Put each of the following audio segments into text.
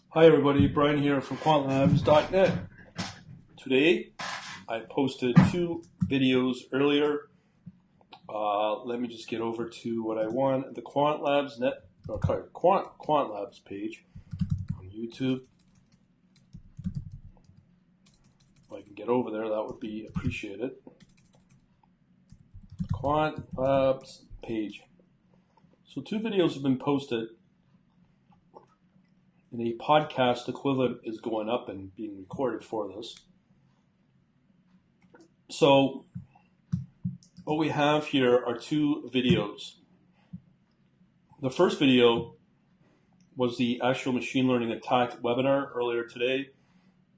Hi everybody, Brian here from quantlabs.net. Today I posted two videos earlier. Let me just get over to what I want. The Quant Labs page on YouTube. If I can get over there, that would be appreciated. Quant Labs page. So two videos have been posted. And a podcast equivalent is going up and being recorded for this. So what we have here are two videos. The first video was the actual machine learning attack webinar earlier today.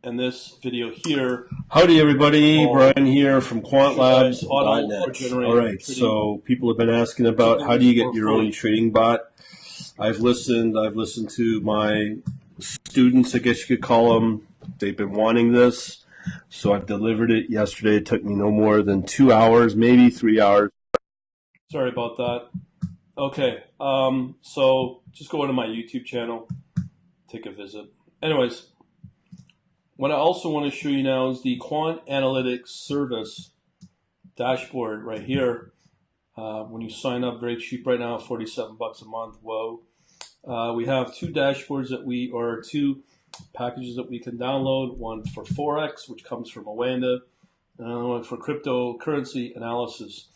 And this video here. Howdy everybody, Brian here from quantlabs.net. Alright, so people have been asking about how do you get your own trading bot. I've listened to my students, I guess you could call them. They've been wanting this, so I've delivered it yesterday. It took me no more than 2 hours, maybe 3 hours. Sorry about that. Okay, so just go into my YouTube channel, take a visit. Anyways, what I also want to show you now is the Quant Analytics Service dashboard right here. When you sign up, very cheap right now, 47 bucks a month. Whoa. We have two dashboards two packages that we can download. One for Forex, which comes from Awanda, and another one for cryptocurrency analysis.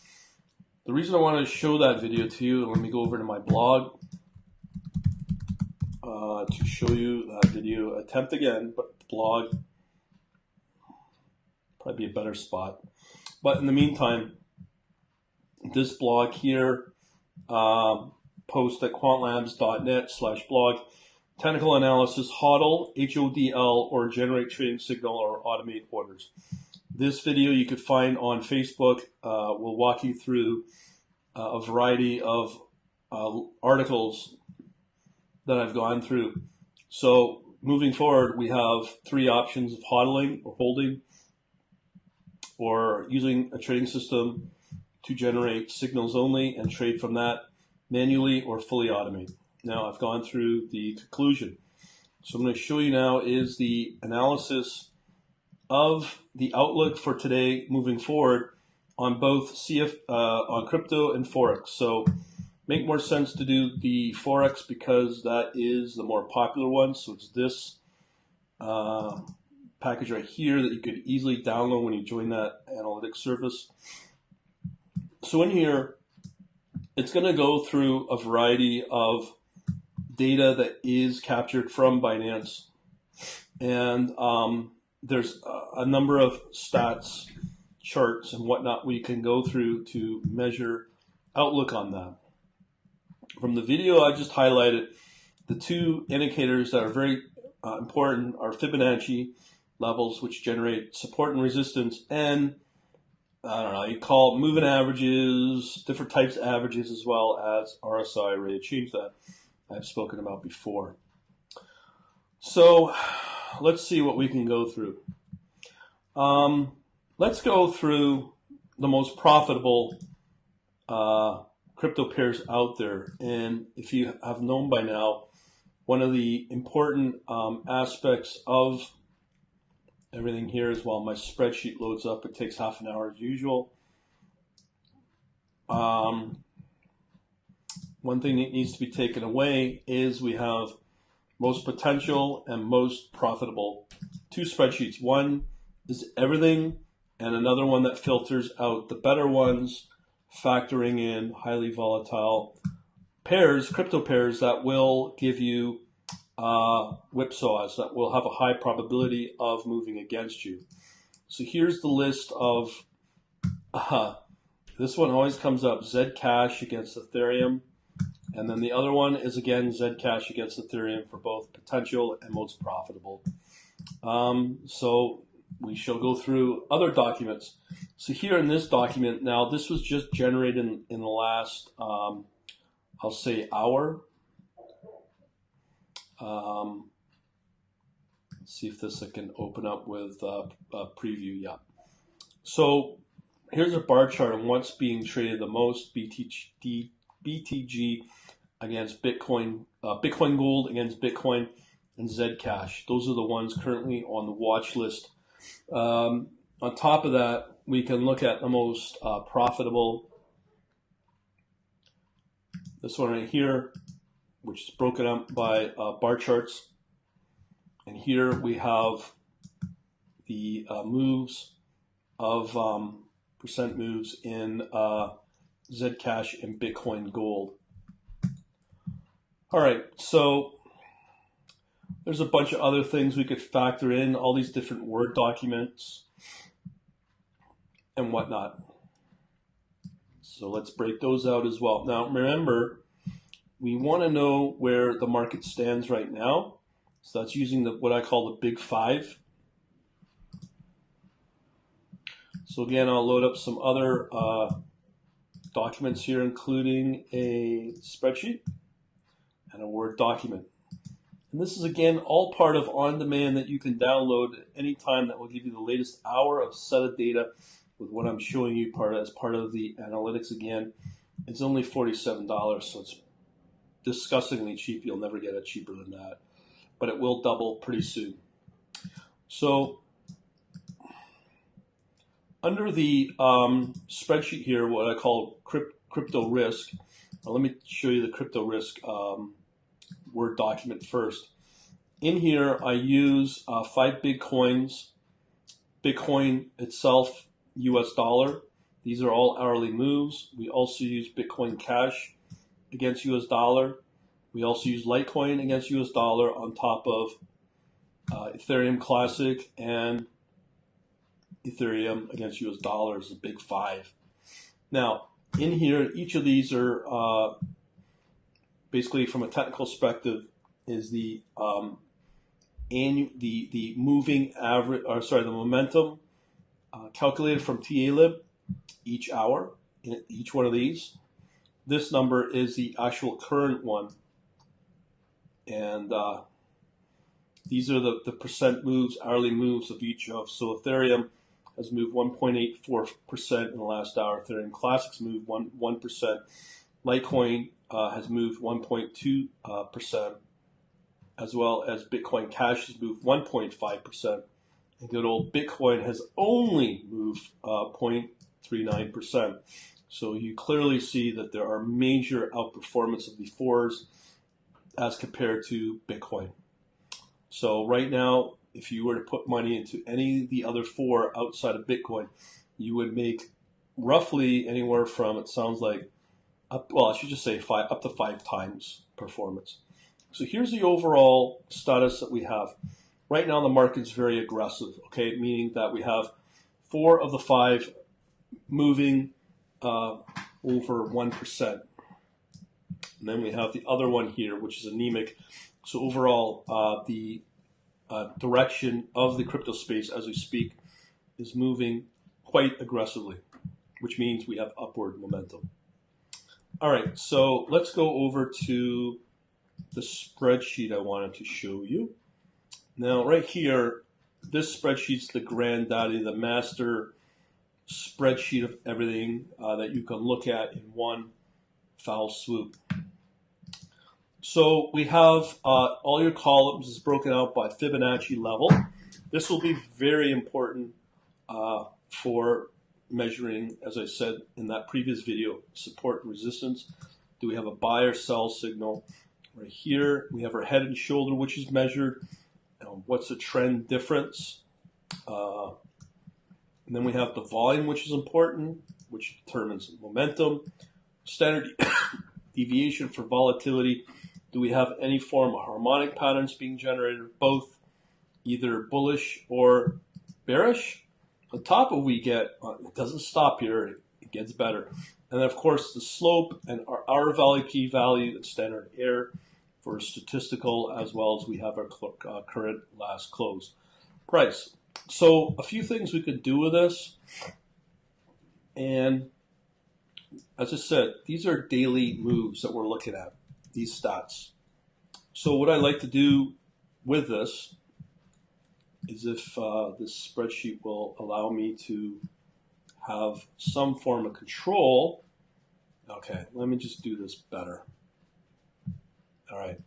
The reason I wanted to show that video to you, let me go over to my blog to show you that video. Attempt again, but blog probably be a better spot. But in the meantime, this blog here, post at quantlabs.net/blog, technical analysis, HODL, HODL, or generate trading signal or automate orders. This video you could find on Facebook. We'll walk you through a variety of articles that I've gone through. So moving forward, we have three options of hodling or holding, or using a trading system to generate signals only and trade from that manually or fully automate. Now I've gone through the conclusion. So I'm going to show you now is the analysis of the outlook for today moving forward on both on crypto and Forex. So make more sense to do the Forex because that is the more popular one. So it's this package right here that you could easily download when you join that analytics service. So in here, it's going to go through a variety of data that is captured from Binance. And there's a number of stats, charts, and whatnot we can go through to measure outlook on that. From the video I just highlighted, the two indicators that are very important are Fibonacci levels, which generate support and resistance, and I don't know, you call it moving averages, different types of averages, as well as RSI, rate of change that I've spoken about before. So let's see what we can go through. Let's go through the most profitable crypto pairs out there. And if you have known by now, one of the important aspects of everything here is while my spreadsheet loads up, it takes half an hour as usual. One thing that needs to be taken away is we have most potential and most profitable. Two spreadsheets. One is everything, and another one that filters out the better ones, factoring in highly volatile pairs, crypto pairs that will give you whipsaws that will have a high probability of moving against you. So here's the list of, this one always comes up, Zcash against Etherium. And then the other one is again Zcash against Etherium for both potential and most profitable. So we shall go through other documents. So here in this document, now this was just generated in the last, I'll say hour. Let's see if this I can open up with a preview. Yeah. So here's a bar chart on what's being traded the most: BTG against Bitcoin, Bitcoin Gold against Bitcoin, and Zcash. Those are the ones currently on the watch list. On top of that, we can look at the most profitable. This one right here, which is broken up by bar charts. And here we have the moves of percent moves in Zcash and Bitcoin Gold. All right, so there's a bunch of other things we could factor in, all these different Word documents and whatnot. So let's break those out as well. Now remember, we want to know where the market stands right now. So that's using what I call the Big Five. So again, I'll load up some other documents here, including a spreadsheet and a Word document. And this is, again, all part of on-demand that you can download at any time that will give you the latest hour of set of data with what I'm showing you as part of the analytics again. It's only $47, so it's disgustingly cheap. You'll never get it cheaper than that. But it will double pretty soon. So under the spreadsheet here, what I call crypto risk, let me show you the crypto risk Word document first. In here, I use 5 big coins, Bitcoin itself, US dollar. These are all hourly moves. We also use Bitcoin Cash against US dollar. We also use Litecoin against US dollar on top of Ethereum Classic and Etherium against US dollar is a Big Five. Now, in here, each of these are basically, from a technical perspective, is the the moving average, or sorry, the momentum calculated from TALib each hour in each one of these. This number is the actual current one, and these are the percent moves, hourly moves of each of. So Ethereum has moved 1.84% in the last hour. Ethereum Classic's moved 1%. Litecoin has moved 1.2%, as well as Bitcoin Cash has moved 1.5%. And good old Bitcoin has only moved 0.39%. So you clearly see that there are major outperformance of the fours as compared to Bitcoin. So right now, if you were to put money into any of the other four outside of Bitcoin, you would make roughly anywhere from, it sounds like, I should just say up to 5 times performance. So here's the overall status that we have. Right now, the market's very aggressive, okay, meaning that we have 4 of the 5 moving over 1%. And then we have the other one here, which is anemic. So overall, the direction of the crypto space as we speak is moving quite aggressively, which means we have upward momentum. All right, so let's go over to the spreadsheet I wanted to show you. Now, right here, this spreadsheet's the granddaddy, the master spreadsheet of everything that you can look at in one foul swoop. So we have all your columns is broken out by Fibonacci level. This will be very important for measuring, as I said in that previous video, support and resistance. Do we have a buy or sell signal? Right here, we have our head and shoulder, which is measured. What's the trend difference? And then we have the volume, which is important, which determines momentum. Standard deviation for volatility. Do we have any form of harmonic patterns being generated, both either bullish or bearish? On top of we get, it doesn't stop here, it gets better. And then of course the slope and our hour value, key value, and standard error for statistical, as well as we have our current last close price. So a few things we could do with this. And as I said, these are daily moves that we're looking at, these stats. So what I like to do with this is, if this spreadsheet will allow me to have some form of control. Okay, let me just do this better. All right.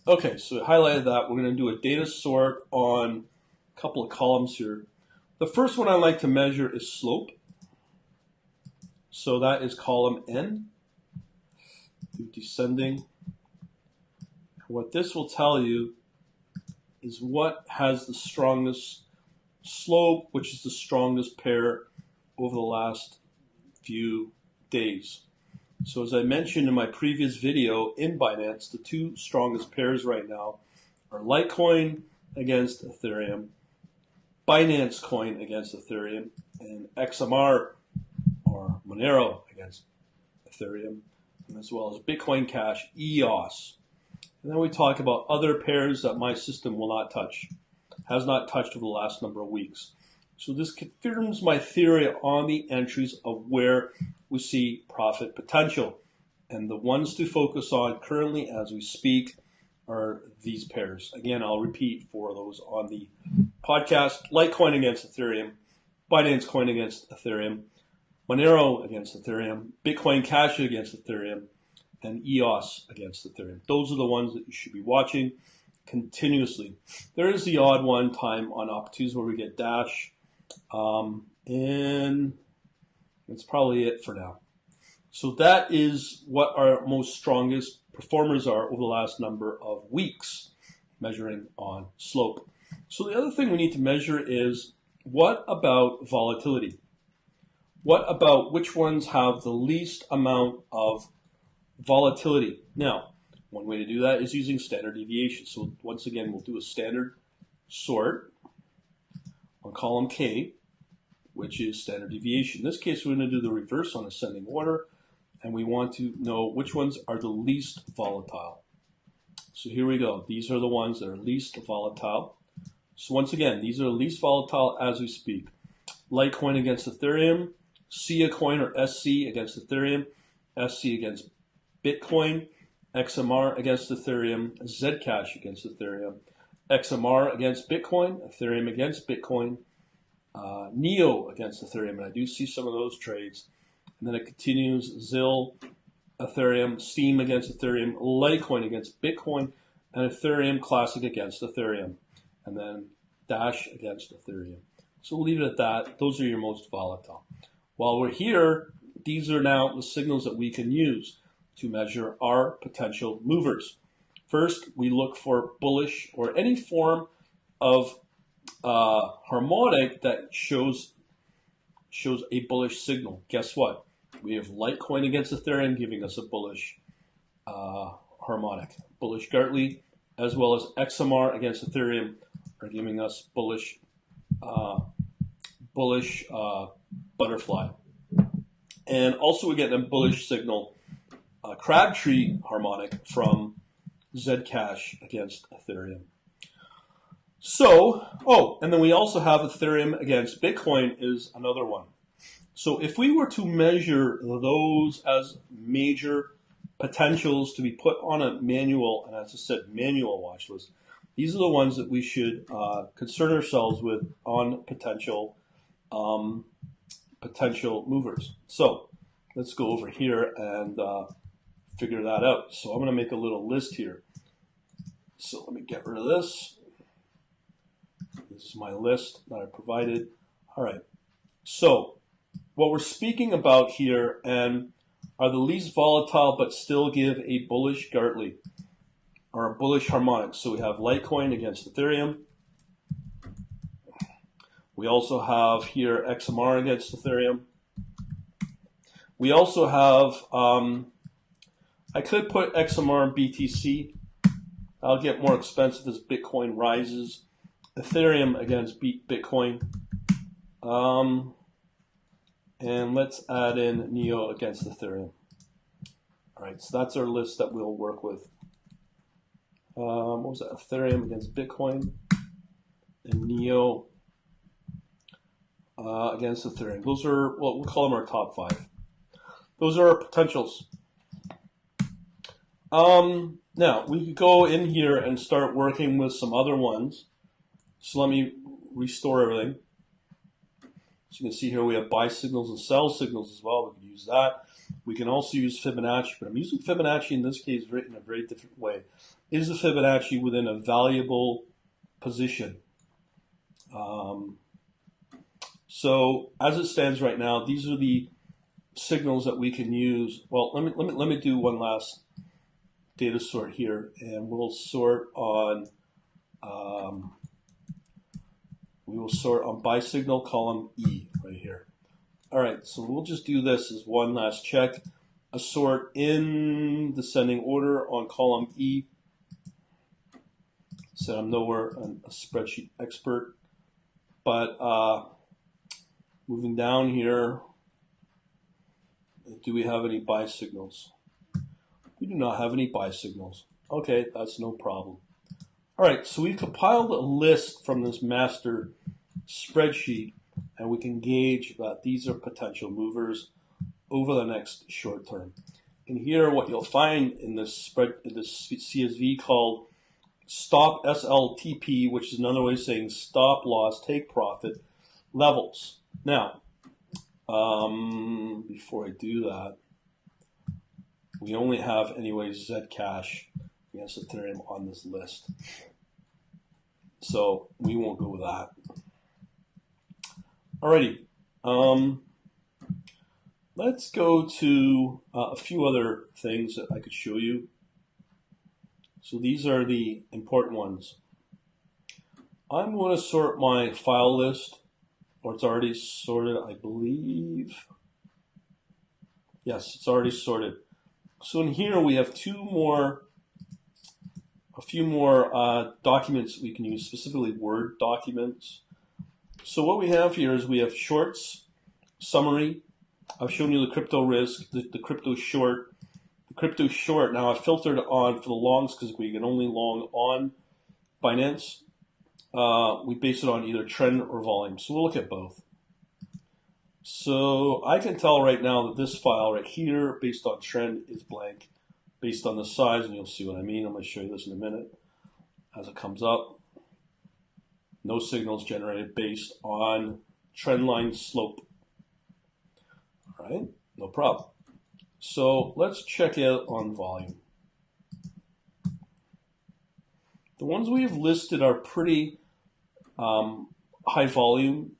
Okay, so I highlighted that. We're going to do a data sort on a couple of columns here. The first one I like to measure is slope. So that is column N, descending. What this will tell you is what has the strongest slope, which is the strongest pair over the last few days. So as I mentioned in my previous video in Binance, the two strongest pairs right now are Litecoin against Ethereum, Binance Coin against Ethereum, and XMR or Monero against Ethereum, as well as Bitcoin Cash, EOS. And then we talk about other pairs that my system will not touch, has not touched over the last number of weeks. So this confirms my theory on the entries of where we see profit potential. And the ones to focus on currently as we speak are these pairs. Again, I'll repeat for those on the podcast: Litecoin against Ethereum, Binance Coin against Ethereum, Monero against Ethereum, Bitcoin Cash against Ethereum, and EOS against Ethereum. Those are the ones that you should be watching continuously. There is the odd one time on opportunities where we get Dash, and that's probably it for now. So that is what our most strongest performers are over the last number of weeks, measuring on slope. So the other thing we need to measure is, what about volatility? What about which ones have the least amount of volatility? Now, one way to do that is using standard deviation. So once again, we'll do a standard sort on column K, which is standard deviation. In this case, we're going to do the reverse on ascending order, and we want to know which ones are the least volatile. So here we go. These are the ones that are least volatile. So once again, these are the least volatile as we speak. Litecoin against Ethereum, SIA coin or SC against Ethereum, SC against Bitcoin, XMR against Ethereum, Zcash against Ethereum, XMR against Bitcoin, Ethereum against Bitcoin, Neo against Ethereum, and I do see some of those trades. And then it continues: ZIL, Ethereum, Steam against Ethereum, Litecoin against Bitcoin, and Ethereum Classic against Ethereum, and then Dash against Ethereum. So we'll leave it at that. Those are your most volatile. While we're here, these are now the signals that we can use to measure our potential movers. First, we look for bullish or any form of harmonic that shows a bullish signal. Guess what? We have Litecoin against Ethereum giving us a bullish harmonic. Bullish Gartley, as well as XMR against Ethereum, are giving us bullish butterfly. And also we get a bullish signal, Crabtree harmonic from Zcash against Ethereum. So, and then we also have Ethereum against Bitcoin is another one. So if we were to measure those as major potentials to be put on a manual, and as I said, manual watch list, these are the ones that we should concern ourselves with on potential movers. So let's go over here and figure that out. So I'm going to make a little list here. So let me get rid of this. This is my list that I provided. All right. So what we're speaking about here and are the least volatile but still give a bullish Gartley or a bullish harmonic. So we have Litecoin against Ethereum. We also have here XMR against Ethereum. We also have, I could put XMR and BTC. I'll get more expensive as Bitcoin rises. Ethereum against Bitcoin. And let's add in Neo against Ethereum. All right, so that's our list that we'll work with. What was that? Ethereum against Bitcoin and Neo against Ethereum. Those are, well, we'll call them our top 5. Those are our potentials. Now, we could go in here and start working with some other ones. So let me restore everything. So you can see here we have buy signals and sell signals as well. We can use that. We can also use Fibonacci, but I'm using Fibonacci in this case in a very different way. Is the Fibonacci within a valuable position? So as it stands right now, these are the signals that we can use. Well, let me do one last data sort here, and we'll sort on buy signal column E right here. All right, so we'll just do this as one last check. A sort in descending order on column E. So I'm nowhere a spreadsheet expert, but moving down here, do we have any buy signals? We do not have any buy signals. Okay, that's no problem. All right, so we compiled a list from this master spreadsheet, and we can gauge that these are potential movers over the next short term. And here, what you'll find in this CSV called stop SLTP, which is another way of saying stop loss take profit levels. Now, before I do that, we only have anyways Zcash against Ethereum on this list, so we won't go with that. Alrighty, let's go to a few other things that I could show you. So these are the important ones. I'm going to sort my file list, or it's already sorted, I believe. Yes, it's already sorted. So in here we have a few more documents we can use, specifically Word documents. So what we have here is we have shorts, summary. I've shown you the crypto risk, the crypto short. The crypto short, now I filtered on for the longs because we can only long on Binance. We base it on either trend or volume. So we'll look at both. So I can tell right now that this file right here, based on trend, is blank. Based on the size, and you'll see what I mean. I'm going to show you this in a minute as it comes up. No signals generated based on trend line slope. All right, no problem. So let's check out on volume. The ones we have listed are pretty high volume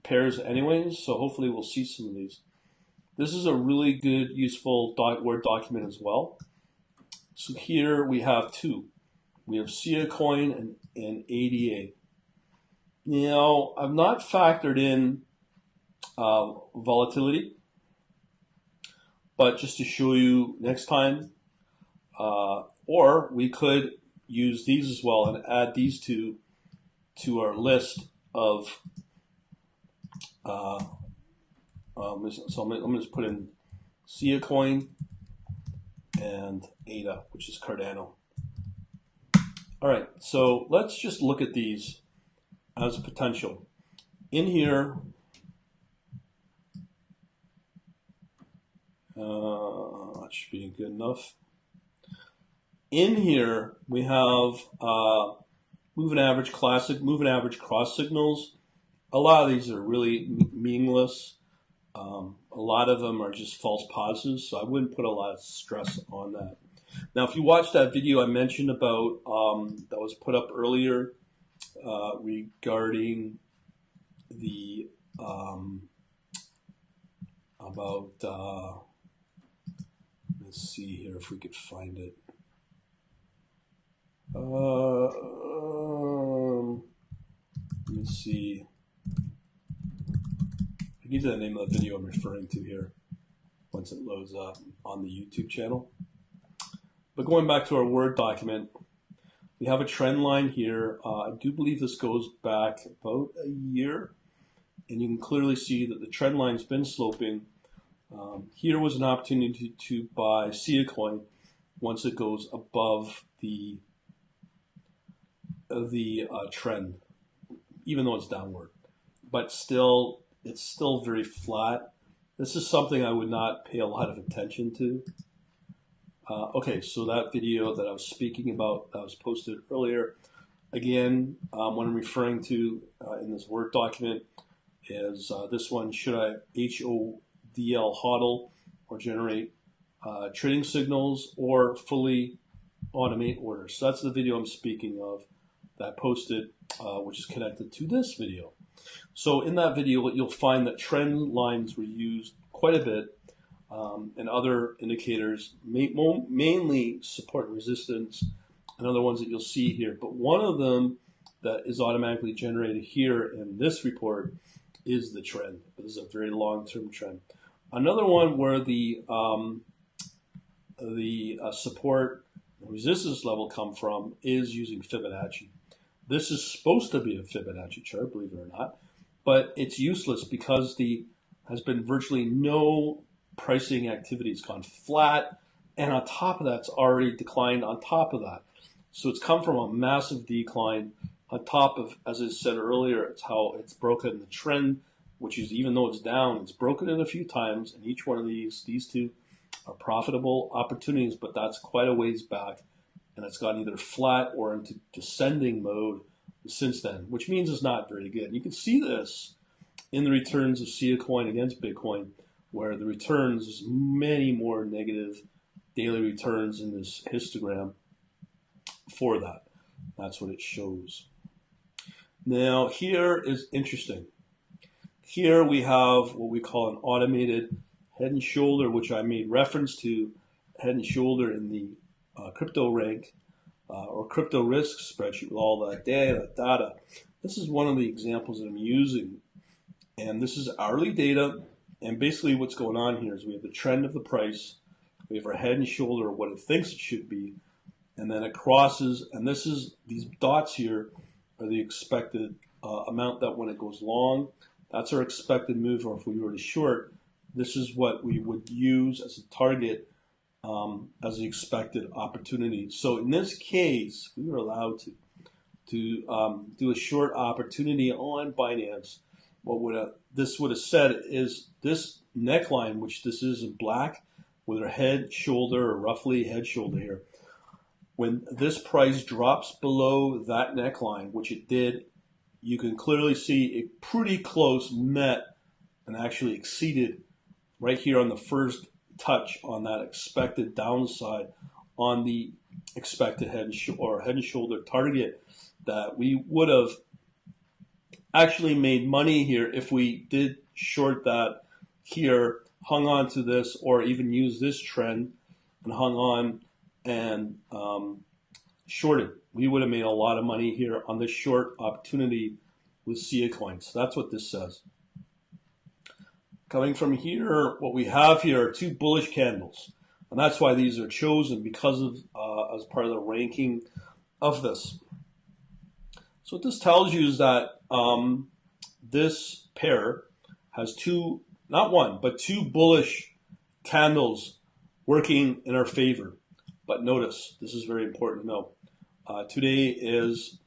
pairs anyways, so hopefully we'll see some of these. This is a really good, useful Word document as well. So here we have two. We have Litecoin and ADA. Now, I've not factored in volatility, but just to show you next time, or we could use these as well and add these two to our list of so I'm going to just put in Litecoin and ADA, which is Cardano. All right, so let's just look at these as potential. In here, that should be good enough. In here, we have moving average classic, moving average cross signals. A lot of these are really meaningless. A lot of them are just false positives, so I wouldn't put a lot of stress on that. Now, if you watched that video I mentioned about that was put up earlier regarding the let's see here if we could find it. Let me see. I give you the name of the video I'm referring to here once it loads up on the YouTube channel. But going back to our Word document, we have a trend line here. I do believe this goes back about a year, and you can clearly see that the trend line's been sloping. Here was an opportunity to buy Litecoin once it goes above the trend, even though it's downward. But still, it's still very flat. This is something I would not pay a lot of attention to. Okay, so that video that I was speaking about that was posted earlier, again, what I'm referring to in this Word document is this one, should I HODL hodl or generate trading signals or fully automate orders. So that's the video I'm speaking of that I posted, which is connected to this video. So in that video, you'll find that trend lines were used quite a bit, and other indicators, mainly support and resistance, and other ones that you'll see here. But one of them that is automatically generated here in this report is the trend. This is a very long-term trend. Another one where the support and resistance level come from is using Fibonacci. This is supposed to be a Fibonacci chart, believe it or not, but it's useless because has been virtually no pricing activity. It's gone flat, and on top of that, it's already declined on top of that. So it's come from a massive decline on top of, as I said earlier, it's how it's broken the trend, which is, even though it's down, it's broken it a few times, and each one of these two are profitable opportunities, but that's quite a ways back, and it's gone either flat or into descending mode since then, which means it's not very good. And you can see this in the returns of Coin against Bitcoin, where the returns is many more negative daily returns in this histogram for that. That's what it shows. Now here is interesting. Here we have what we call an automated head and shoulder, which I made reference to, head and shoulder in the crypto rank or crypto risk spreadsheet with all that data. This is one of the examples that I'm using, and this is hourly data. And basically what's going on here is we have the trend of the price, we have our head and shoulder, what it thinks it should be, and then it crosses, and these dots here are the expected amount that when it goes long, that's our expected move, or if we were to short, this is what we would use as a target as the expected opportunity. So in this case, we were allowed to do a short opportunity on Binance. What this would have said is this neckline, which this is in black, with our head, shoulder, or roughly head, shoulder here. When this price drops below that neckline, which it did, you can clearly see it pretty close met and actually exceeded right here on the first touch on that expected downside on the expected head and shoulder target that we would have actually made money here if we did short that here, hung on to this, or even use this trend and hung on and shorted. We would have made a lot of money here on this short opportunity with Coin. So that's what this says. Coming from here, what we have here are two bullish candles, and that's why these are chosen, because of as part of the ranking of this. So what this tells you is that this pair has not one, but two bullish candles working in our favor. But notice, this is very important to know. Today is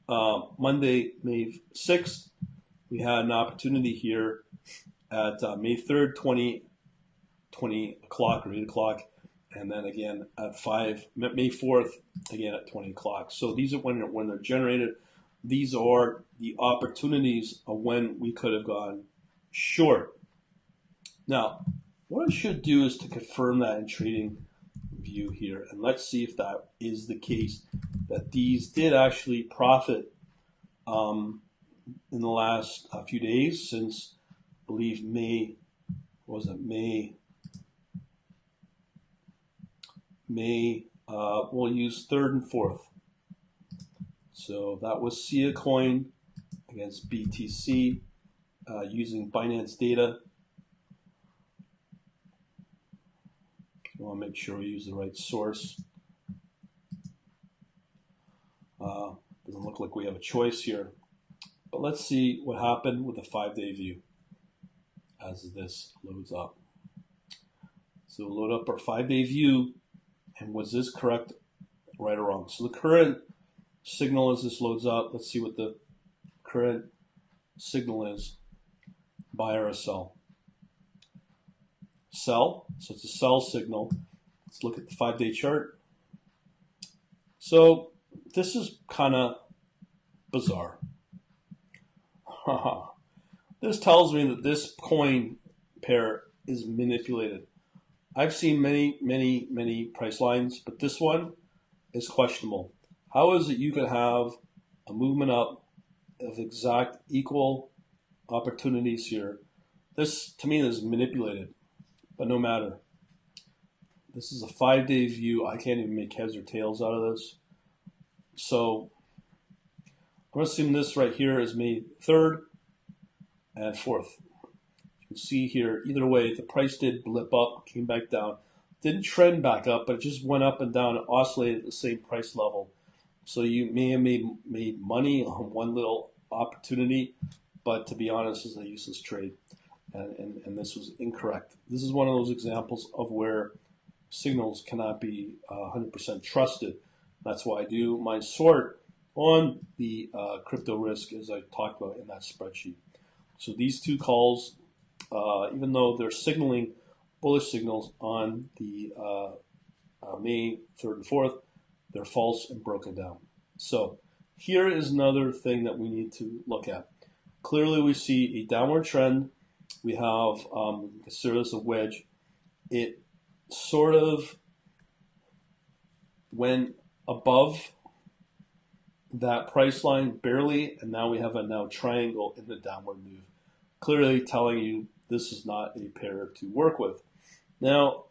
Monday, May 6th. We had an opportunity here at May 3rd, 20 o'clock or 8 o'clock, and then again at May 4th, again at 20 o'clock. So these are when they're generated. These are the opportunities of when we could have gone short. Now, what I should do is to confirm that in Trading View here, and let's see if that is the case, that these did actually profit in the last few days since, I believe, May, we'll use 3rd and 4th. So that was Coin against BTC using Binance data. We want to make sure we use the right source. Doesn't look like we have a choice here. But let's see what happened with the 5-day view as this loads up. So we'll load up our 5-day view, and was this correct, right or wrong? So the current signal as this loads up, let's see what the current signal is, buy or a sell. Sell, so it's a sell signal. Let's look at the 5-day chart. So this is kind of bizarre. This tells me that this coin pair is manipulated. I've seen many price lines, but this one is questionable. How is it you can have a movement up of exact equal opportunities here? This, to me, is manipulated, but no matter. This is a 5-day view. I can't even make heads or tails out of this. So I'm going to assume this right here is May 3rd and 4th. You can see here, either way, the price did blip up, came back down. Didn't trend back up, but it just went up and down and oscillated at the same price level. So you may have made money on one little opportunity, but to be honest, it's a useless trade. And this was incorrect. This is one of those examples of where signals cannot be 100% trusted. That's why I do my sort on the crypto risk, as I talked about in that spreadsheet. So these two calls, even though they're signaling bullish signals on the May 3rd and 4th, they're false and broken down. So here is another thing that we need to look at. Clearly, we see a downward trend. We have, consider this a wedge. It sort of went above that price line barely, and now we have a triangle in the downward move, clearly telling you this is not a pair to work with. Now,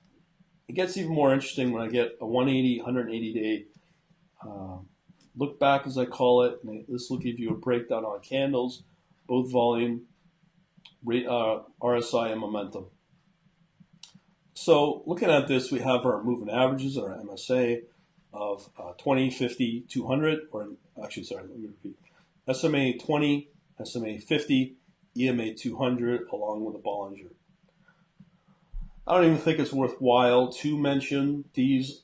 it gets even more interesting when I get a 180 day look back, as I call it. And this will give you a breakdown on candles, both volume, RSI, and momentum. So looking at this, we have our moving averages, our MSA of 20, 50, 200, or actually, sorry, let me repeat. SMA 20, SMA 50, EMA 200, along with a Bollinger. I don't even think it's worthwhile to mention these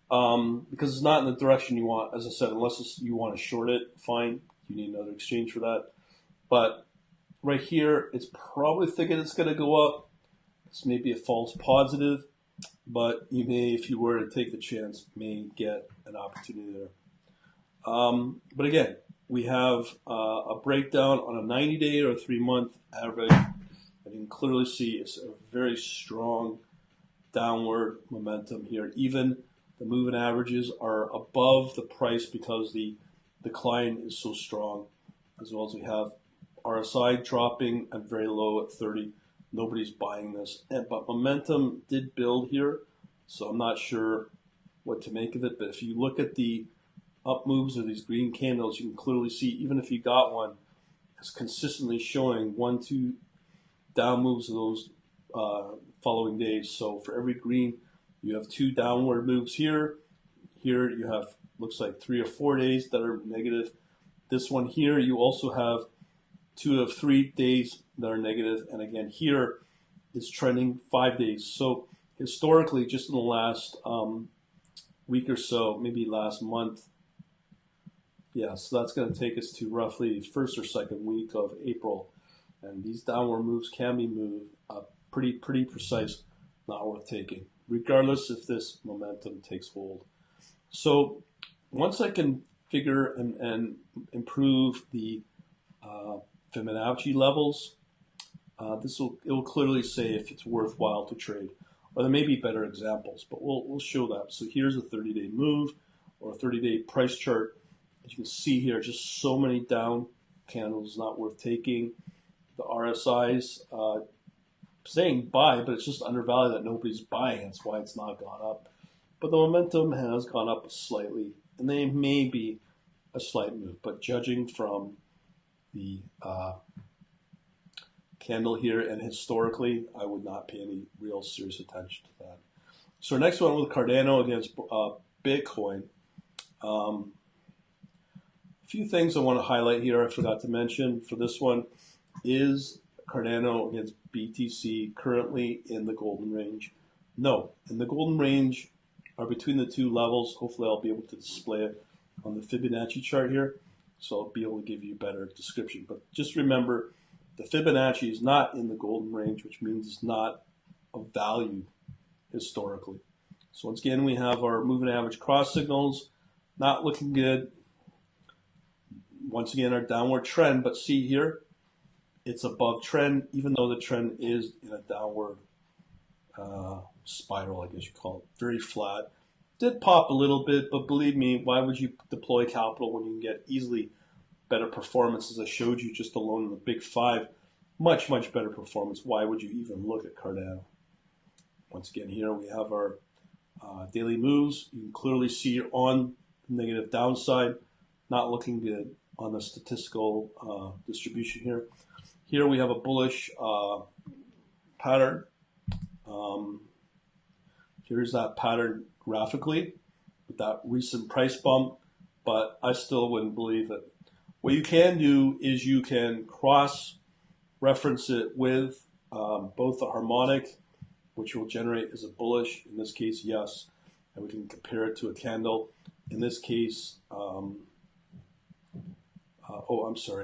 because it's not in the direction you want. As I said, unless you want to short it, fine. You need another exchange for that. But right here, it's probably thinking it's going to go up. This may be a false positive, but you may, if you were to take the chance, may get an opportunity there. But again, we have a breakdown on a 90-day or a 3-month average. And you can clearly see it's a very strong downward momentum here. Even the moving averages are above the price because the decline is so strong, as well as we have RSI dropping and very low at 30. Nobody's buying this, but momentum did build here, so I'm not sure what to make of it. But if you look at the up moves of these green candles, you can clearly see, even if you got one, it's consistently showing 1, 2 down moves of those following days. So for every green, you have 2 downward moves here. Here you have, looks like 3 or 4 days that are negative. This one here, you also have 2 of 3 days that are negative. And again, here it's trending 5 days. So historically, just in the last week or so, maybe last month, yeah, so that's going to take us to roughly first or second week of April. And these downward moves can be moved pretty precise, not worth taking, regardless if this momentum takes hold. So once I can figure and improve the Fibonacci levels, it will clearly say if it's worthwhile to trade. Or there may be better examples, but we'll show that. So here's a 30-day move or a 30-day price chart. As you can see here, just so many down candles, not worth taking. The RSI's saying buy, but it's just undervalued that nobody's buying. That's why it's not gone up. But the momentum has gone up slightly, and they may be a slight move. But judging from the candle here and historically, I would not pay any real serious attention to that. So our next one with Cardano against Bitcoin. A few things I want to highlight here I forgot to mention for this one is Cardano against BTC currently in the golden range. No, in the golden range are between the two levels. Hopefully I'll be able to display it on the Fibonacci chart here, so I'll be able to give you a better description. But just remember, the Fibonacci is not in the golden range, which means it's not of value historically. So once again, we have our moving average cross signals, not looking good. Once again, our downward trend, but see here, it's above trend, even though the trend is in a downward spiral, I guess you call it, very flat. Did pop a little bit, but believe me, why would you deploy capital when you can get easily better performance? As I showed you just alone in the big five, much, much better performance. Why would you even look at Cardano? Once again, here we have our daily moves. You can clearly see on the negative downside, not looking good on the statistical distribution here. Here we have a bullish pattern. Here's that pattern graphically with that recent price bump, but I still wouldn't believe it. What you can do is you can cross-reference it with both the harmonic, which will generate as a bullish, in this case, yes, and we can compare it to a candle. In this case,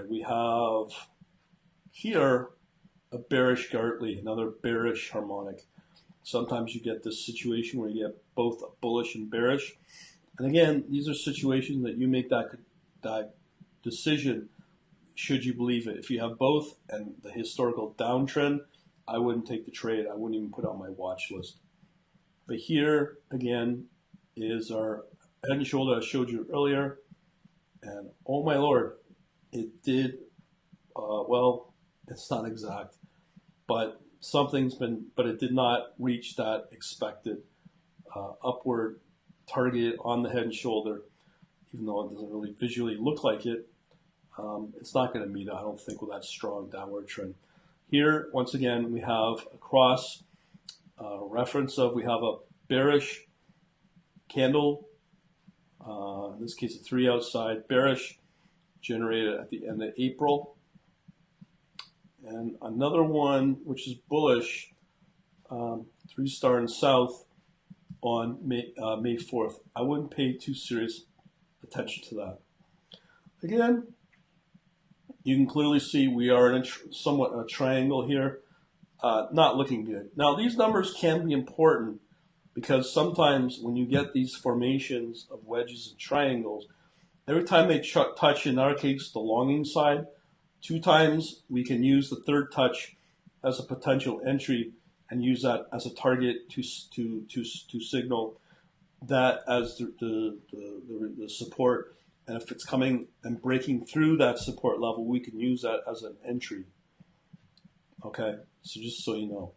we have here a bearish Gartley, another bearish harmonic. Sometimes you get this situation where you get both bullish and bearish. And again, these are situations that you make that decision should you believe it. If you have both and the historical downtrend, I wouldn't take the trade. I wouldn't even put it on my watch list. But here, again, is our head and shoulder I showed you earlier. And oh my Lord, it did, well, it's not exact, but but it did not reach that expected upward target on the head and shoulder, even though it doesn't really visually look like it. It's not going to meet it, I don't think, with that strong downward trend. Here, once again, we have a cross reference of, we have a bearish candle, in this case a 3 outside, bearish, generated at the end of April. And another one, which is bullish, 3-star and south on May 4th. I wouldn't pay too serious attention to that. Again, you can clearly see we are in somewhat a triangle here, not looking good. Now, these numbers can be important because sometimes when you get these formations of wedges and triangles, every time they touch, in our case, the longing side, 2 times we can use the third touch as a potential entry and use that as a target to signal that as the support. And if it's coming and breaking through that support level, we can use that as an entry. Okay, so just so you know.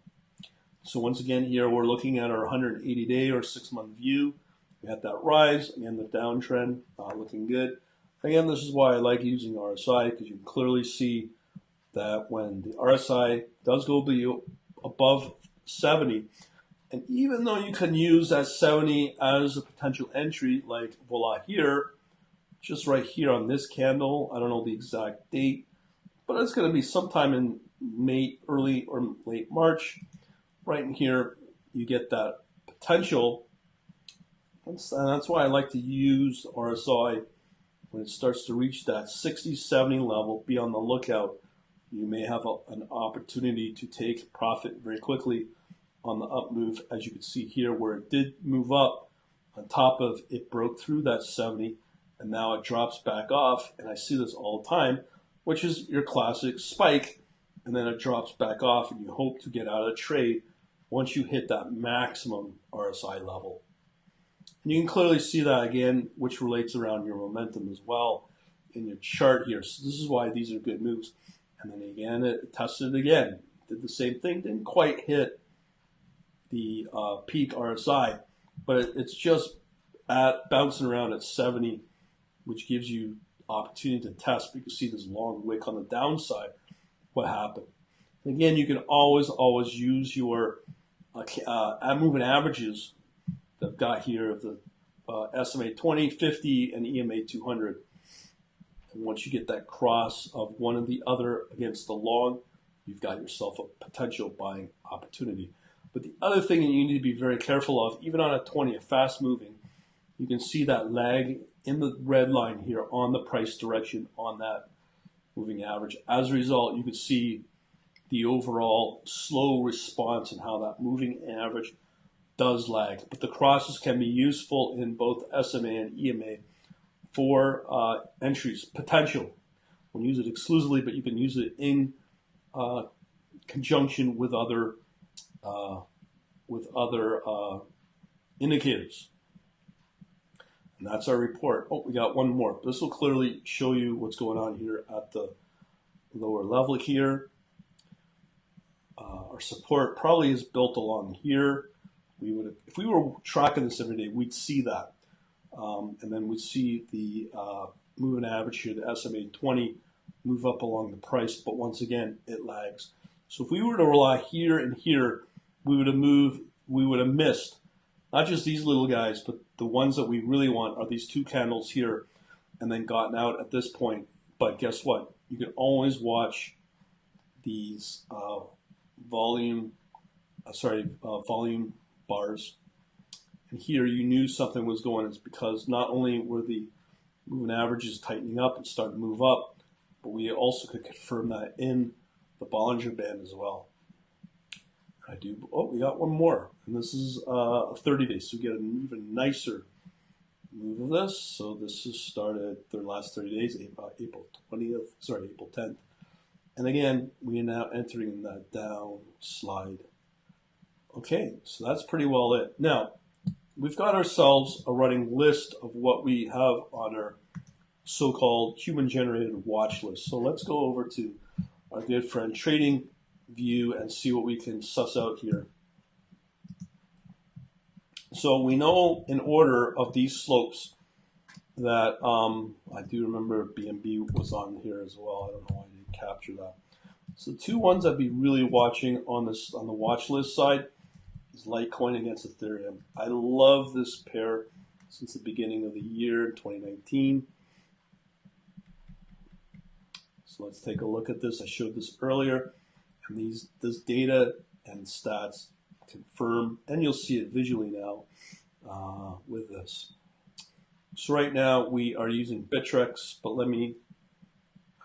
So once again, here we're looking at our 180-day or 6-month view. We had that rise, again, the downtrend, looking good. Again, this is why I like using RSI, because you can clearly see that when the RSI does go above 70, and even though you can use that 70 as a potential entry, like voila here, just right here on this candle, I don't know the exact date, but it's going to be sometime in May, early or late March. Right in here, you get that potential, and that's why I like to use RSI. When it starts to reach that 60, 70 level, be on the lookout. You may have an opportunity to take profit very quickly on the up move, as you can see here, where it did move up on top of it broke through that 70, and now it drops back off. And I see this all the time, which is your classic spike, and then it drops back off, and you hope to get out of trade once you hit that maximum RSI level. And you can clearly see that again, which relates around your momentum as well in your chart here. So this is why these are good moves. And then again, it tested again, did the same thing, didn't quite hit the peak RSI, but it's just bouncing around at 70, which gives you opportunity to test. You can see this long wick on the downside. What happened? And again, you can always use your moving averages that I've got here of the SMA 20, 50, and EMA 200. And once you get that cross of one and the other against the long, you've got yourself a potential buying opportunity. But the other thing that you need to be very careful of, even on a 20, a fast moving, you can see that lag in the red line here on the price direction on that moving average. As a result, you can see the overall slow response and how that moving average does lag. But the crosses can be useful in both SMA and EMA for entries, potential. When you use it exclusively, but you can use it in conjunction with other with other indicators. And that's our report. Oh, we got one more. This will clearly show you what's going on here at the lower level here. Our support probably is built along here. If we were tracking this every day, we'd see that. And then we'd see the moving average here, the SMA 20, move up along the price. But once again, it lags. So if we were to rely here and here, we would have missed not just these little guys, but the ones that we really want are these two candles here, and then gotten out at this point. But guess what? You can always watch these volume bars. And here you knew something was going. It's because not only were the moving averages tightening up and starting to move up, but we also could confirm that in the Bollinger Band as well. We got one more, and this is a 30-day, so we get an even nicer move of this. So this has started their last 30 days, April 10th. And again, we are now entering in that down slide. Okay, so that's pretty well it. Now, we've got ourselves a running list of what we have on our so-called human-generated watch list. So let's go over to our good friend Trading View and see what we can suss out here. So we know in order of these slopes that I do remember BNB was on here as well. I don't know why I didn't capture that. So the two ones I'd be really watching on the watch list side is Litecoin against Ethereum. I love this pair since the beginning of the year, 2019. So let's take a look at this. I showed this earlier. And this data and stats confirm, and you'll see it visually now with this. So right now we are using Bittrex, but let me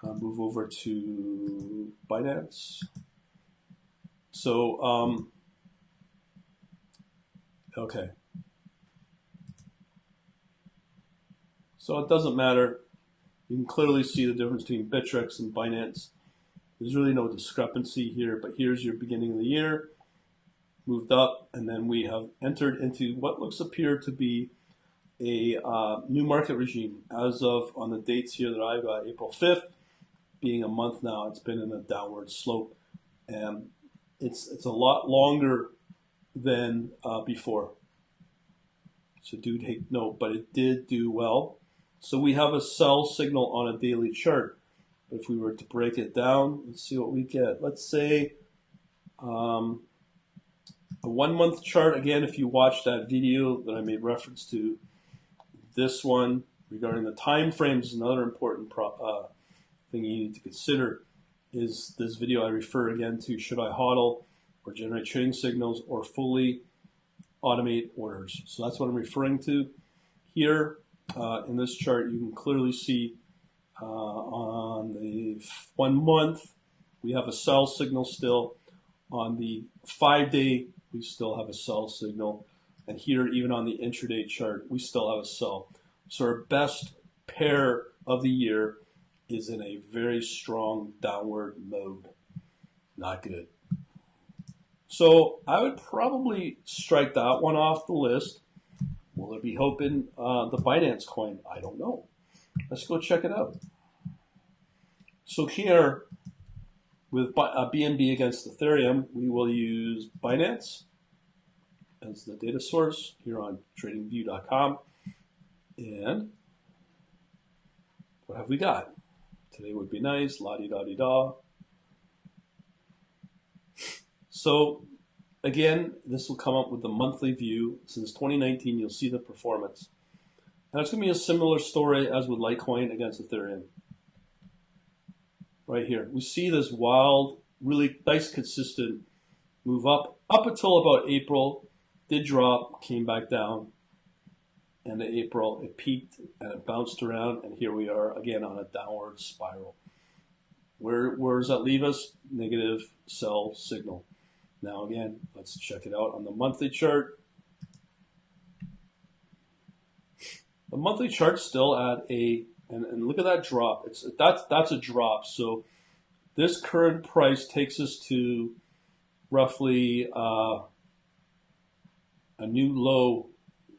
move over to Binance. So, okay. So it doesn't matter. You can clearly see the difference between Bittrex and Binance. There's really no discrepancy here, but here's your beginning of the year, moved up, and then we have entered into what appear to be a new market regime as of on the dates here that I've got, April 5th, being a month now. It's been in a downward slope, and it's a lot longer than before. So do take note, but it did do well. So we have a sell signal on a daily chart. If we were to break it down, let's see what we get. Let's say a 1 month chart. Again, if you watch that video that I made reference to, this one regarding the time frames is another important thing you need to consider. Is this video I refer again to, should I hodl or generate trading signals or fully automate orders? So that's what I'm referring to here. In this chart, you can clearly see on the 1 month, we have a sell signal still. On the 5-day, we still have a sell signal. And here, even on the intraday chart, we still have a sell. So our best pair of the year is in a very strong downward mode. Not good. So I would probably strike that one off the list. Will it be hoping the Binance coin? I don't know. Let's go check it out. So here, with BNB against Ethereum, we will use Binance as the data source here on tradingview.com. And what have we got? Today would be nice, la-di-da-di-da. So again, this will come up with the monthly view. Since 2019, you'll see the performance. And it's going to be a similar story as with Litecoin against Ethereum. Right here, we see this wild, really nice, consistent move up until about April. Did drop, came back down. End of April, it peaked and it bounced around, and here we are again on a downward spiral. Where does that leave us? Negative sell signal. Now again, let's check it out on the monthly chart. The monthly chart's still at and look at that drop. That's a drop. So this current price takes us to roughly a new low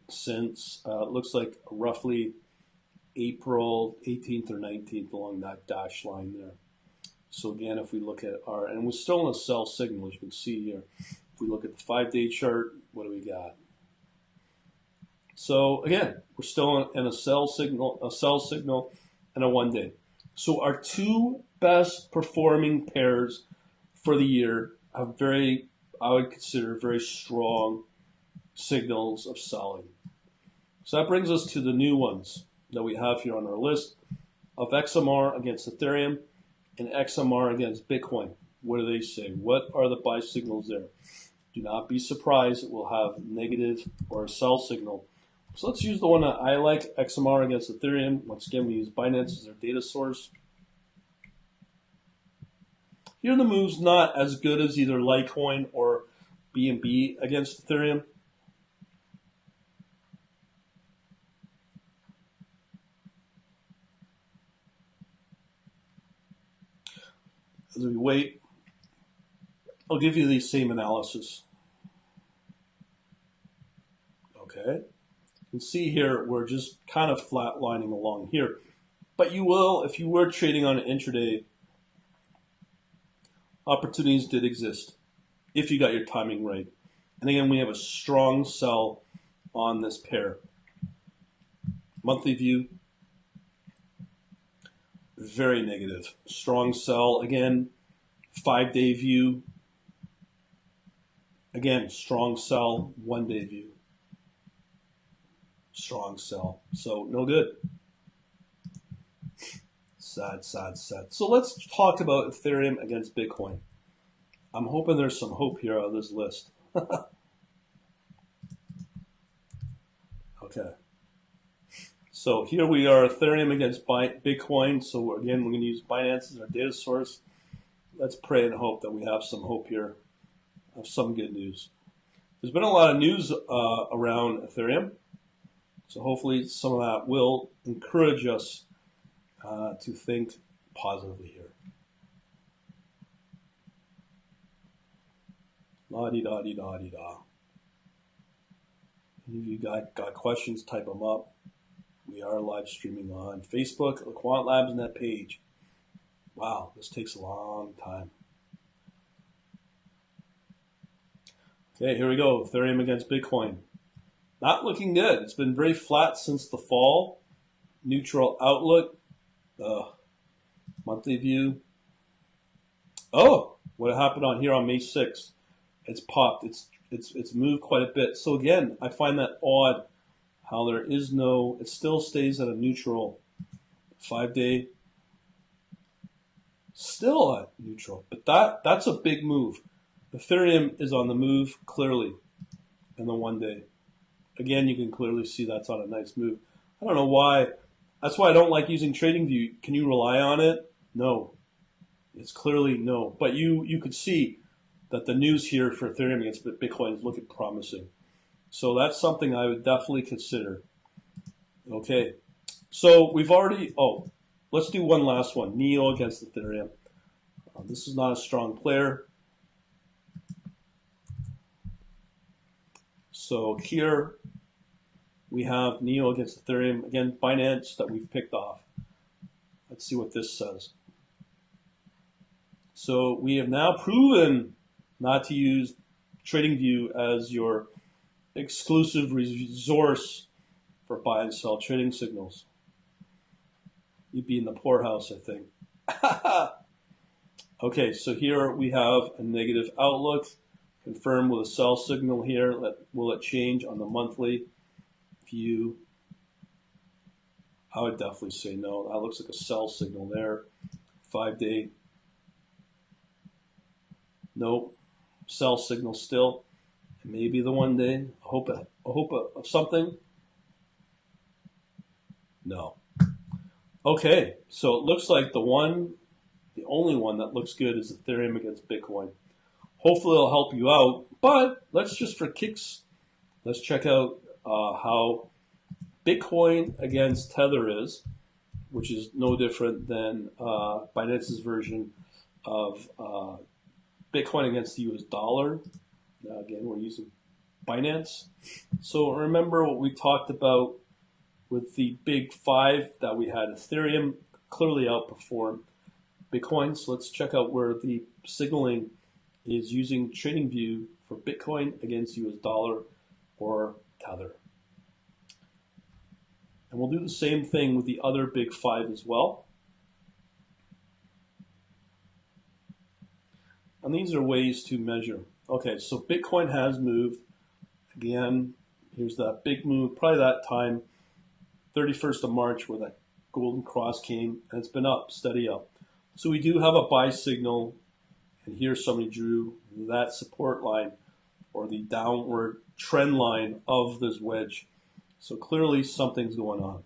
since looks like roughly April 18th or 19th along that dash line there. So again, if we look at our, and we're still in a sell signal, as you can see here. If we look at the 5-day chart, what do we got? So again, we're still in a sell signal, and a 1-day. So our two best performing pairs for the year have I would consider very strong signals of selling. So that brings us to the new ones that we have here on our list of XMR against Ethereum and XMR against Bitcoin. What do they say? What are the buy signals there? Do not be surprised it will have negative or a sell signal. So let's use the one that I like, XMR against Ethereum. Once again, we use Binance as our data source. Here the move's not as good as either Litecoin or BNB against Ethereum. As we wait, I'll give you the same analysis. Okay. You can see here we're just kind of flatlining along here. But you will, if you were trading on an intraday, opportunities did exist if you got your timing right. And again, we have a strong sell on this pair. Monthly view, very negative. Strong sell again. 5-day view, again, strong sell. 1-day view, strong sell. So no good. Sad, sad, sad. So let's talk about Ethereum against Bitcoin. I'm hoping there's some hope here on this list. Okay. So here we are, Ethereum against Bitcoin. So again, we're going to use Binance as our data source. Let's pray and hope that we have some hope here of some good news. There's been a lot of news around Ethereum. So hopefully some of that will encourage us to think positively here. La-di-da-di-da-di-da. If you got questions, type them up. We are live streaming on Facebook, the Quant Labs net page. Wow, this takes a long time. Okay, here we go. Ethereum against Bitcoin. Not looking good. It's been very flat since the fall. Neutral outlook. Monthly view. Oh, what happened on here on May 6th? It's popped. It's moved quite a bit. So again, I find that odd how there is no, it still stays at a neutral. 5-day, still at neutral. But that's a big move. Ethereum is on the move clearly in the 1-day. Again, you can clearly see that's on a nice move. I don't know why. That's why I don't like using TradingView. Can you rely on it? No. It's clearly no. But you could see that the news here for Ethereum against Bitcoin is looking promising. So that's something I would definitely consider. Okay. So we've already, let's do one last one. NEO against Ethereum. This is not a strong player. So here we have NEO against Ethereum. Again, Binance that we've picked off. Let's see what this says. So we have now proven not to use TradingView as your exclusive resource for buy and sell trading signals. You'd be in the poorhouse, I think. Okay, so here we have a negative outlook. Confirmed with a sell signal here. Will it change on the monthly view? I would definitely say no. That looks like a sell signal there. 5-day. Nope. Sell signal still. Maybe the 1-day. I hope of something. No. Okay, so it looks like the only one that looks good is Ethereum against Bitcoin. Hopefully it'll help you out, but let's just for kicks, let's check out how Bitcoin against Tether is, which is no different than Binance's version of Bitcoin against the US dollar. Now again, we're using Binance. So remember what we talked about with the big five that we had. Ethereum clearly outperformed Bitcoin. So let's check out where the signaling is using TradingView for Bitcoin against US dollar or Tether. And we'll do the same thing with the other big five as well. And these are ways to measure. Okay, so Bitcoin has moved. Again, here's that big move, probably that time, 31st of March, where that golden cross came, and it's been up, steady up. So we do have a buy signal, and here somebody drew that support line, or the downward trend line of this wedge. So clearly something's going on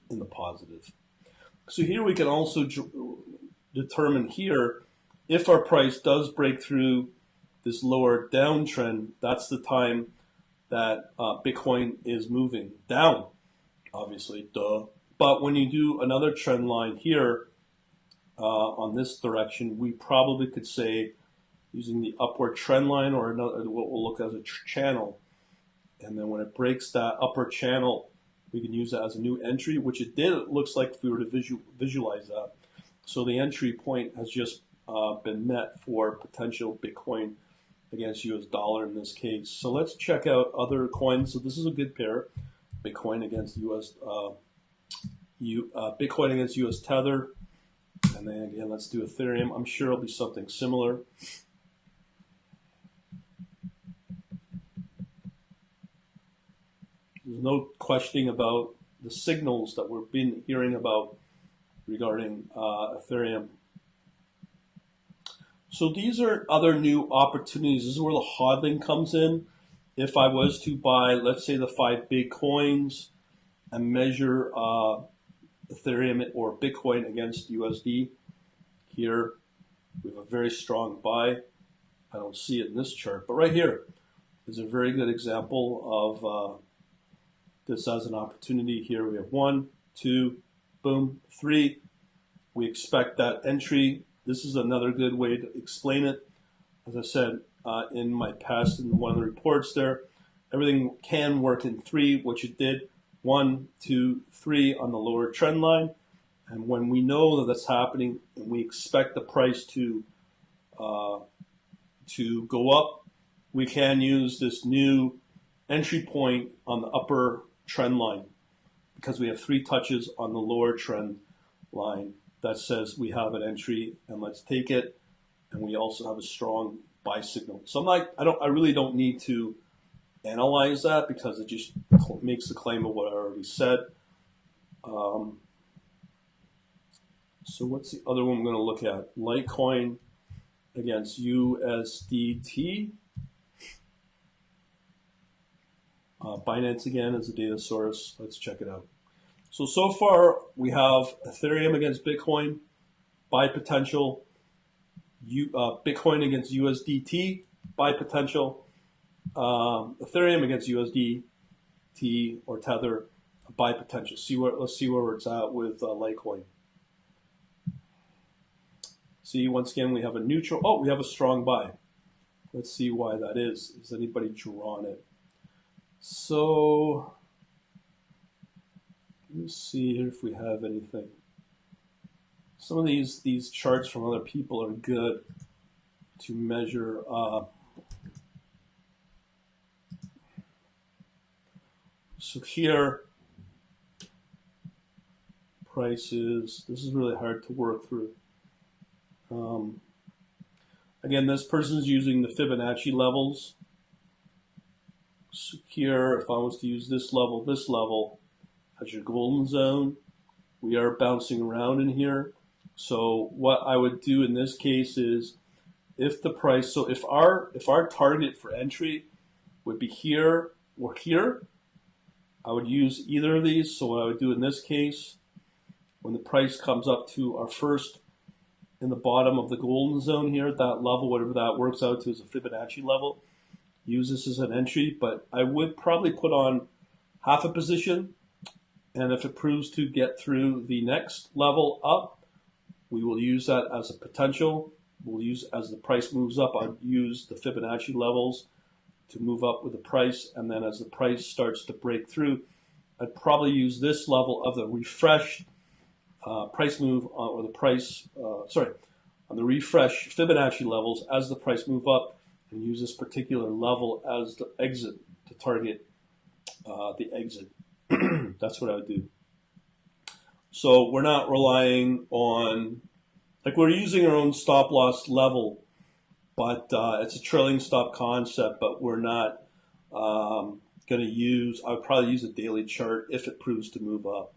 in the positive. So here we can also determine here, if our price does break through this lower downtrend, that's the time that Bitcoin is moving down, obviously, duh. But when you do another trend line here on this direction, we probably could say, using the upward trend line or another, what we'll look as a channel, and then when it breaks that upper channel, we can use that as a new entry, which it did. It looks like if we were to visualize that. So the entry point has just been met for potential Bitcoin against US dollar in this case. So let's check out other coins. So this is a good pair. Bitcoin against Bitcoin against US Tether. And then again, let's do Ethereum. I'm sure it'll be something similar. There's no questioning about the signals that we've been hearing about regarding Ethereum. So these are other new opportunities. This is where the hodling comes in. If I was to buy, let's say, the 5 big coins and measure Ethereum or Bitcoin against USD, here we have a very strong buy. I don't see it in this chart, but right here is a very good example of this as an opportunity. Here we have 1, 2, boom, 3. We expect that entry. This is another good way to explain it. As I said in my past, in one of the reports there, everything can work in 3, which it did. 1, 2, 3 on the lower trend line. And when we know that that's happening and we expect the price to go up, we can use this new entry point on the upper trend line, because we have 3 touches on the lower trend line that says we have an entry and let's take it. And we also have a strong buy signal. So I really don't need to analyze that, because it just makes the claim of what I already said. So what's the other one I'm going to look at? Litecoin against USDT. Binance again is a data source. Let's check it out. So far we have Ethereum against Bitcoin, buy potential. Bitcoin against USDT, buy potential. Ethereum against USDT or Tether, buy potential. Let's see where it's at with Litecoin. See, once again, we have a neutral. Oh, we have a strong buy. Let's see why that is. Has anybody drawn it? So let me see here if we have anything. Some of these charts from other people are good to measure. So here, prices. This is really hard to work through. Again, this person's using the Fibonacci levels. So here, if I was to use this level as your golden zone, we are bouncing around in here. So what I would do in this case is, if the price, so if our target for entry would be here or here, I would use either of these. So what I would do in this case, when the price comes up to our first in the bottom of the golden zone here, that level, whatever that works out to as a Fibonacci level, use this as an entry. But I would probably put on half a position, and if it proves to get through the next level up, we will use that as a potential. We'll use, as the price moves up, I'd use the Fibonacci levels to move up with the price, and then as the price starts to break through, I'd probably use this level of the refresh price move or the price, on the refresh Fibonacci levels as the price move up, and use this particular level as the exit to target the exit. That's what I would do. So we're not relying on, like, we're using our own stop loss level, but it's a trailing stop concept, but we're not going to use, I would probably use a daily chart if it proves to move up,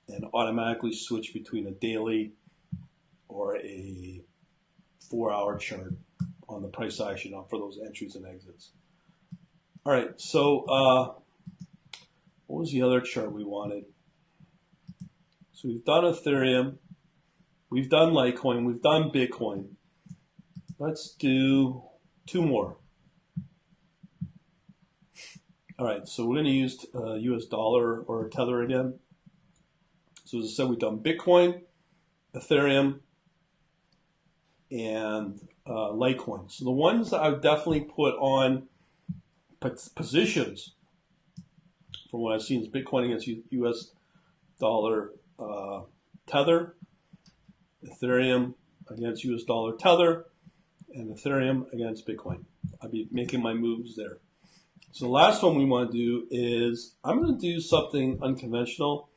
and automatically switch between a daily or a 4-hour chart on the price action for those entries and exits. All right, so what was the other chart we wanted? So we've done Ethereum, we've done Litecoin, we've done Bitcoin. Let's do 2 more. All right, so we're going to use US dollar or Tether again. So as I said, we've done Bitcoin, Ethereum, and Litecoin. So the ones that I would definitely put on positions from what I've seen is Bitcoin against US dollar Tether, Ethereum against US dollar Tether, and Ethereum against Bitcoin. I'll be making my moves there. So the last one we want to do is, I'm going to do something unconventional,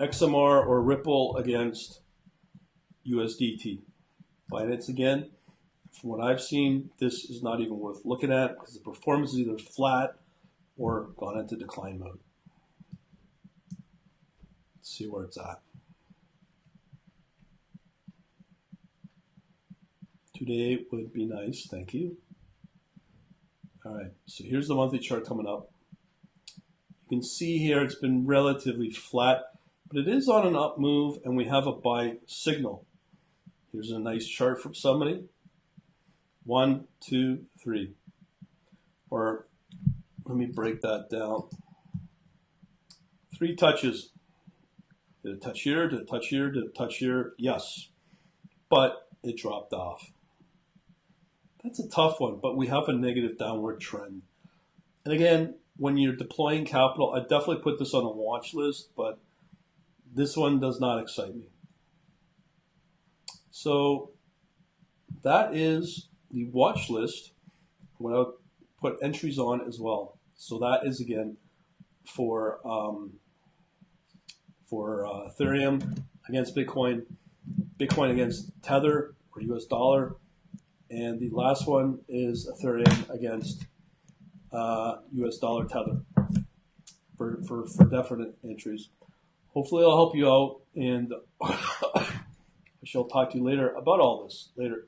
XMR or Ripple against USDT. Binance again, from what I've seen, this is not even worth looking at because the performance is either flat or gone into decline mode. Let's see where it's at. Today would be nice, thank you. All right, so here's the monthly chart coming up. You can see here it's been relatively flat, but it is on an up move, and we have a buy signal. Here's a nice chart from somebody. 1, 2, 3. Or let me break that down. 3 touches. Did a touch here, did a touch here, did a touch here. Yes. But it dropped off. That's a tough one, but we have a negative downward trend. And again, when you're deploying capital, I definitely put this on a watch list, but this one does not excite me. So that is the watch list. What I'll put entries on as well. So that is again for Ethereum against Bitcoin, Bitcoin against Tether or US dollar, and the last one is Ethereum against US dollar Tether for definite entries. Hopefully I'll help you out, and I shall talk to you later about all this later.